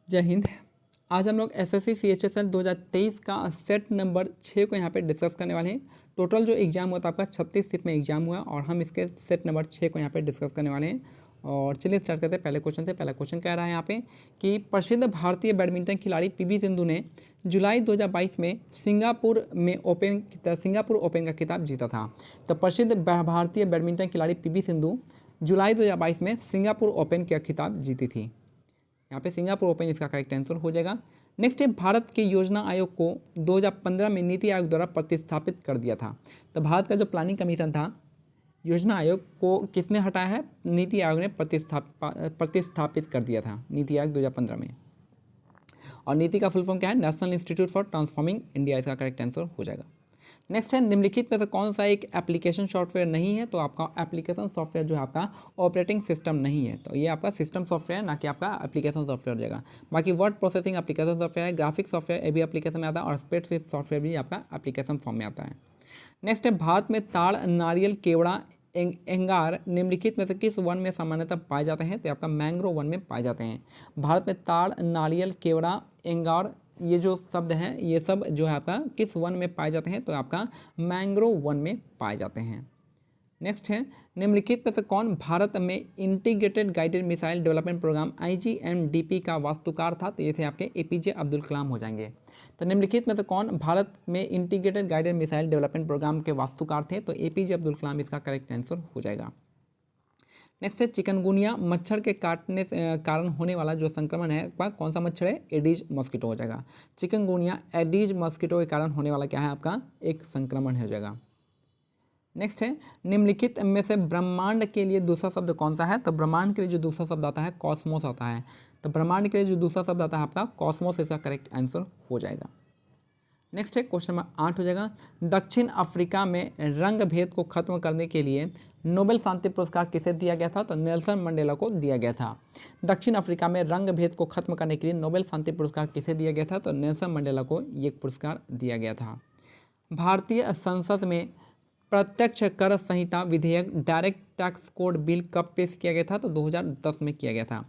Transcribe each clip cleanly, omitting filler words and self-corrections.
जय हिंद। आज हम लोग एसएससी सीएचएसएल 2023 का सेट नंबर 6 को यहाँ पे डिस्कस करने वाले हैं। टोटल जो एग्ज़ाम हुआ था आपका 36 शिफ्ट में एग्जाम हुआ और हम इसके सेट नंबर 6 को यहाँ पे डिस्कस करने वाले हैं। और चलिए स्टार्ट करते हैं पहले क्वेश्चन से। पहला क्वेश्चन कह रहा है यहाँ पे कि प्रसिद्ध भारतीय बैडमिंटन खिलाड़ी पीवी सिंधु ने जुलाई 2022 में सिंगापुर ओपन का खिताब जीता था। तो प्रसिद्ध भारतीय बैडमिंटन खिलाड़ी पीवी सिंधु जुलाई 2022 में सिंगापुर ओपन का खिताब जीती थी। यहाँ पे सिंगापुर ओपन इसका करेक्ट आंसर हो जाएगा। नेक्स्ट है, भारत के योजना आयोग को 2015 में नीति आयोग द्वारा प्रतिस्थापित कर दिया था। तो भारत का जो प्लानिंग कमीशन था, योजना आयोग को किसने हटाया है? नीति आयोग ने प्रतिस्थापित कर दिया था, नीति आयोग 2015 में। और नीति का फुल फॉर्म क्या है? National institute for transforming India, इसका करेक्ट आंसर हो जाएगा। नेक्स्ट है, निम्नलिखित में से कौन सा एक एप्लीकेशन सॉफ्टवेयर नहीं है? तो आपका एप्लीकेशन सॉफ्टवेयर जो है आपका ऑपरेटिंग सिस्टम नहीं है। तो ये आपका सिस्टम सॉफ्टवेयर है, ना कि आपका एप्लीकेशन सॉफ्टवेयर हो जाएगा। बाकी वर्ड प्रोसेसिंग एप्लीकेशन सॉफ्टवेयर है, ग्राफिक सॉफ्टवेयर ये भी एप्लीकेशन में आता है, और स्प्रेडशीट सॉफ्टवेयर भी आपका एप्लीकेशन फॉर्म में आता है। नेक्स्ट है, भारत में ताड़, नारियल, केवड़ा, एंगार निम्नलिखित में से किस वन में सामान्यतः पाए जाते हैं? तो आपका मैंग्रोव वन में पाए जाते हैं। भारत में ताड़, नारियल, केवड़ा, एंगार ये जो शब्द हैं ये सब जो है आपका किस वन में पाए जाते हैं? तो आपका मैंग्रोव वन में पाए जाते हैं। नेक्स्ट है, निम्नलिखित में से कौन भारत में integrated guided missile development programme IGMDP का वास्तुकार था? तो ये थे आपके APJ अब्दुल कलाम हो जाएंगे। तो निम्नलिखित में से कौन भारत में integrated guided missile development programme के वास्तुकार थे? तो APJ अब्दुल कलाम इसका करेक्ट आंसर हो जाएगा। नेक्स्ट है, चिकनगुनिया मच्छर के काटने कारण होने वाला जो संक्रमण है वह कौन सा मच्छर है? एडीज मॉस्किटो हो जाएगा। चिकनगुनिया एडीज मॉस्किटो के कारण होने वाला क्या है? आपका एक संक्रमण हो जाएगा। नेक्स्ट है, निम्नलिखित में से ब्रह्मांड के लिए दूसरा शब्द कौन सा है? तो ब्रह्मांड के लिए जो दूसरा शब्द आता है कॉस्मोस आता है। तो ब्रह्मांड के लिए जो दूसरा शब्द आता है आपका कॉस्मोस, इसका करेक्ट आंसर हो जाएगा। नेक्स्ट है, क्वेश्चन नंबर 8 हो जाएगा, दक्षिण अफ्रीका में रंग भेद को खत्म करने के लिए नोबेल शांति पुरस्कार किसे दिया गया था? तो नेल्सन मंडेला को दिया गया था। दक्षिण अफ्रीका में रंग भेद को खत्म करने के लिए नोबेल शांति पुरस्कार किसे दिया गया था? तो नेल्सन मंडेला को ये पुरस्कार दिया गया था। भारतीय संसद में प्रत्यक्ष कर संहिता विधेयक डायरेक्ट टैक्स कोड बिल कब पेश किया गया था? तो 2010 में किया गया था।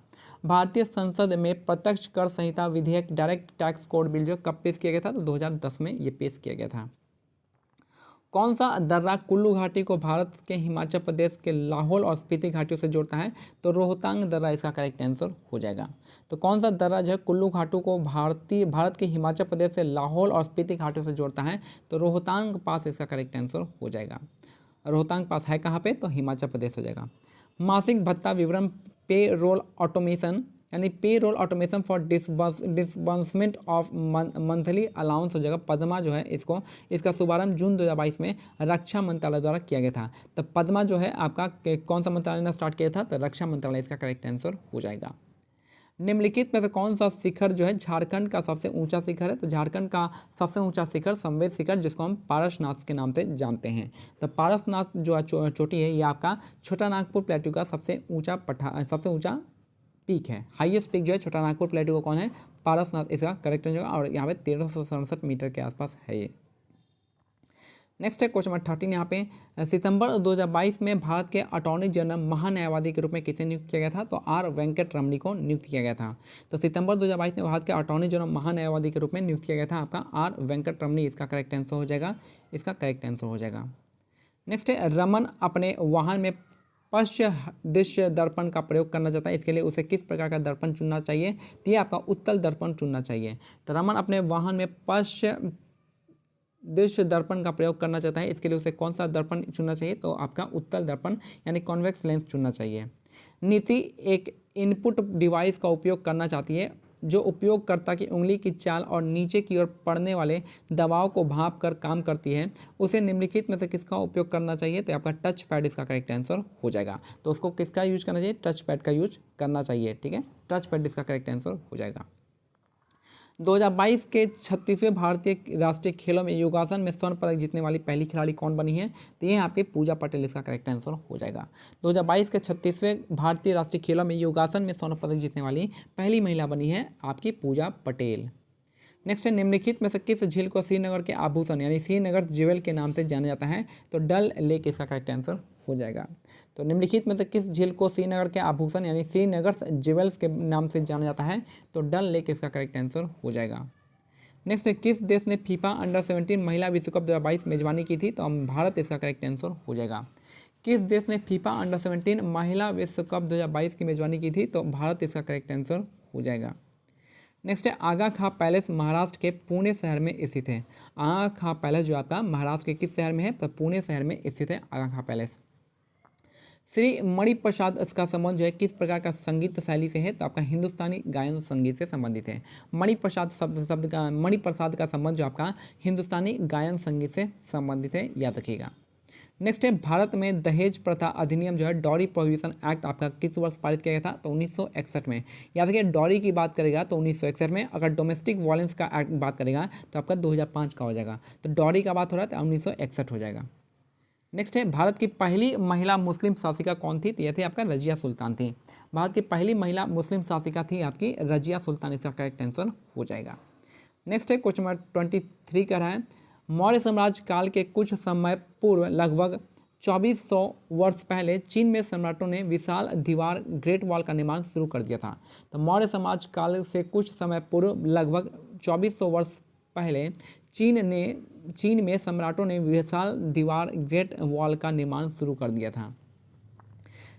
भारतीय संसद में प्रत्यक्ष कर संहिता विधेयक डायरेक्ट टैक्स कोड बिल जो कब पेश किया गया था? तो 2010 में ये पेश किया गया था। कौन सा दर्रा कुल्लू घाटी को भारत के हिमाचल प्रदेश के लाहौल और स्पीति घाटियों से जोड़ता है? तो रोहतांग दर्रा इसका करेक्ट आंसर हो जाएगा। तो कौन सा दर्रा जो है कुल्लू घाटों को भारत के हिमाचल प्रदेश से लाहौल और स्पीति घाटियों से जोड़ता है? तो रोहतांग पास इसका करेक्ट आंसर हो जाएगा। रोहतांग पास है कहाँ पे? तो हिमाचल प्रदेश हो जाएगा। मासिक भत्ता विवरण पे रोल ऑटोमेशन यानी payroll automation for disbursement of monthly allowance हो जाएगा। पद्मा जो है इसका शुभारंभ जून 2022 में रक्षा मंत्रालय द्वारा किया गया था। तो पद्मा जो है आपका कौन सा मंत्रालय ने स्टार्ट किया था? तो रक्षा मंत्रालय इसका करेक्ट आंसर हो जाएगा। निम्नलिखित में से कौन सा शिखर जो है झारखंड का सबसे ऊंचा शिखर है? तो झारखंड का सबसे ऊंचा शिखर संवेद शिखर, जिसको हम पारसनाथ के नाम से जानते हैं। तो पारसनाथ जो चोटी है ये आपका छोटा नागपुर प्लेटू का सबसे ऊंचा पीक है। हाईएस्ट पीक जो है छोटा नागपुर प्लेटू का कौन है? पारसनाथ इसका करेक्ट आंसर, और यहाँ पे 1367 मीटर के आसपास है ये। नेक्स्ट है क्वेश्चन नंबर 13 यहाँ पे, सितंबर 2022 में भारत के अटॉर्नी जनरल महान्यायवादी के रूप में किसे नियुक्त किया गया था? तो R वेंकट रमणी को नियुक्त किया गया था। तो सितंबर 2022 में भारत के अटॉर्नी जनरल महान्यायवादी के रूप में नियुक्त किया गया था आपका R वेंकट रमणी, इसका करेक्ट आंसर हो जाएगा। इसका करेक्ट आंसर हो जाएगा। नेक्स्ट है, रमन अपने वाहन में पश्च दृश्य दर्पण का प्रयोग करना चाहता है, इसके लिए उसे किस प्रकार का दर्पण चुनना चाहिए? तो ये आपका उत्तल दर्पण चुनना चाहिए। तो रमन अपने वाहन में पश्च दृश्य दर्पण का प्रयोग करना चाहता है, इसके लिए उसे कौन सा दर्पण चुनना चाहिए? तो आपका उत्तल दर्पण यानी कॉन्वेक्स लेंस चुनना चाहिए। नीति एक इनपुट डिवाइस का उपयोग करना चाहती है जो उपयोगकर्ता की उंगली की चाल और नीचे की ओर पड़ने वाले दबाव को भांप कर काम करती है। उसे निम्नलिखित में से किसका उपयोग करना चाहिए? तो आपका टच पैड इसका करेक्ट आंसर हो जाएगा। तो उसको किसका यूज करना चाहिए? टच पैड का यूज करना चाहिए। ठीक है, टच पैड इसका करेक्ट आंसर हो जाएगा। 2022 के 36वें भारतीय राष्ट्रीय खेलों में योगासन में स्वर्ण पदक जीतने वाली पहली खिलाड़ी कौन बनी है? तो ये आपकी पूजा पटेल इसका करेक्ट आंसर हो जाएगा। 2022 के 36वें भारतीय राष्ट्रीय खेलों में योगासन में स्वर्ण पदक जीतने वाली पहली महिला बनी है आपकी पूजा पटेल। नेक्स्ट है निम्नलिखित में से किस झील को श्रीनगर के आभूषण यानी श्रीनगर ज्वेल के नाम से जाना जाता है? तो डल लेक इसका करेक्ट आंसर हो जाएगा। तो निम्नलिखित में से किस झील को श्रीनगर के आभूषण यानी श्रीनगर ज्वेल्स के नाम से जाना जाता है? तो डल लेक इसका करेक्ट आंसर हो जाएगा। नेक्स्ट है किस देश ने फीफा अंडर 17 महिला विश्व कप 2022 मेजबानी की थी? तो भारत इसका करेक्ट आंसर हो जाएगा। किस देश ने फीफा अंडर 17 महिला विश्व कप 2022 की मेजबानी की थी? तो भारत इसका करेक्ट आंसर हो जाएगा। नेक्स्ट है आगा खां पैलेस महाराष्ट्र के पुणे शहर में स्थित है। आगा खां पैलेस जो आपका महाराष्ट्र के किस शहर में है? तो पुणे शहर में स्थित है आगा खां पैलेस। श्री मणिप्रसाद इसका संबंध जो है किस प्रकार का संगीत शैली से है? तो आपका हिंदुस्तानी गायन संगीत से संबंधित है। मणिप्रसाद शब्द का मणिप्रसाद का संबंध जो आपका हिंदुस्तानी गायन संगीत से संबंधित है, याद रखिएगा। नेक्स्ट है भारत में दहेज प्रथा अधिनियम जो है डॉरी प्रोहिबिशन एक्ट आपका किस वर्ष पारित किया गया था? तो 1961 में। याद रखिए डॉरी की बात करेगा तो 1961 में, अगर डोमेस्टिक वायलेंस का एक्ट बात करेगा तो आपका 2005 का हो जाएगा। तो डॉरी का बात हो रहा है तो 1961 हो जाएगा। नेक्स्ट है भारत की पहली महिला मुस्लिम शासिका कौन थी? तो यह थी आपका रजिया सुल्तान थी। भारत की पहली महिला मुस्लिम शासिका थी आपकी रजिया सुल्तान, इसका करेक्ट आंसर हो जाएगा। नेक्स्ट है क्वेश्चन नंबर 23 का रहा है मौर्य साम्राज्य काल के कुछ समय पूर्व लगभग 2400 वर्ष पहले चीन में सम्राटों ने विशाल दीवार ग्रेट वॉल का निर्माण शुरू कर दिया था। तो मौर्य साम्राज्य काल से कुछ समय पूर्व लगभग 2400 वर्ष पहले चीन में सम्राटों ने विशाल दीवार ग्रेट वॉल का निर्माण शुरू कर दिया था।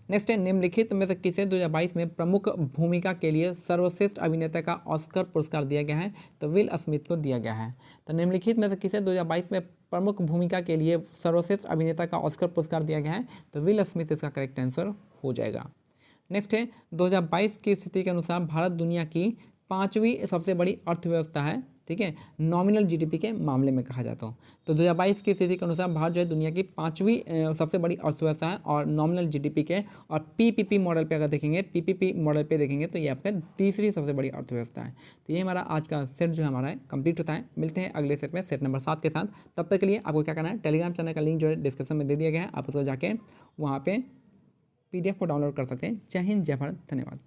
नेक्स्ट है निम्नलिखित में से किसे 2022 में प्रमुख भूमिका के लिए सर्वश्रेष्ठ अभिनेता का ऑस्कर पुरस्कार दिया गया है? तो विल स्मिथ को दिया गया है। तो निम्नलिखित में से किसे 2022 में प्रमुख भूमिका के लिए सर्वश्रेष्ठ अभिनेता का ऑस्कर पुरस्कार दिया गया है? तो विल स्मिथ इसका करेक्ट आंसर हो जाएगा। नेक्स्ट है 2022 की स्थिति के अनुसार भारत दुनिया की 5वीं सबसे बड़ी अर्थव्यवस्था है, ठीक है, नॉमिनल जीडीपी के मामले में कहा जाता हो। तो 2022 की स्थिति के अनुसार भारत जो है दुनिया की 5वीं सबसे बड़ी अर्थव्यवस्था है और नॉमिनल जीडीपी के, और पीपीपी मॉडल पे अगर देखेंगे, पीपीपी मॉडल पे देखेंगे तो ये आपका तीसरी सबसे बड़ी अर्थव्यवस्था है। तो ये हमारा आज का सेट जो है हमारा है कंप्लीट होता है। मिलते हैं अगले सेट में, सेट नंबर 7 के साथ। तब तक के लिए आपको क्या करना है, टेलीग्राम चैनल का लिंक जो है डिस्क्रिप्शन में दे दिया गया है, आप उसको जाके वहाँ पर PDF को डाउनलोड कर सकते हैं। जय हिंद, जय भारत, धन्यवाद।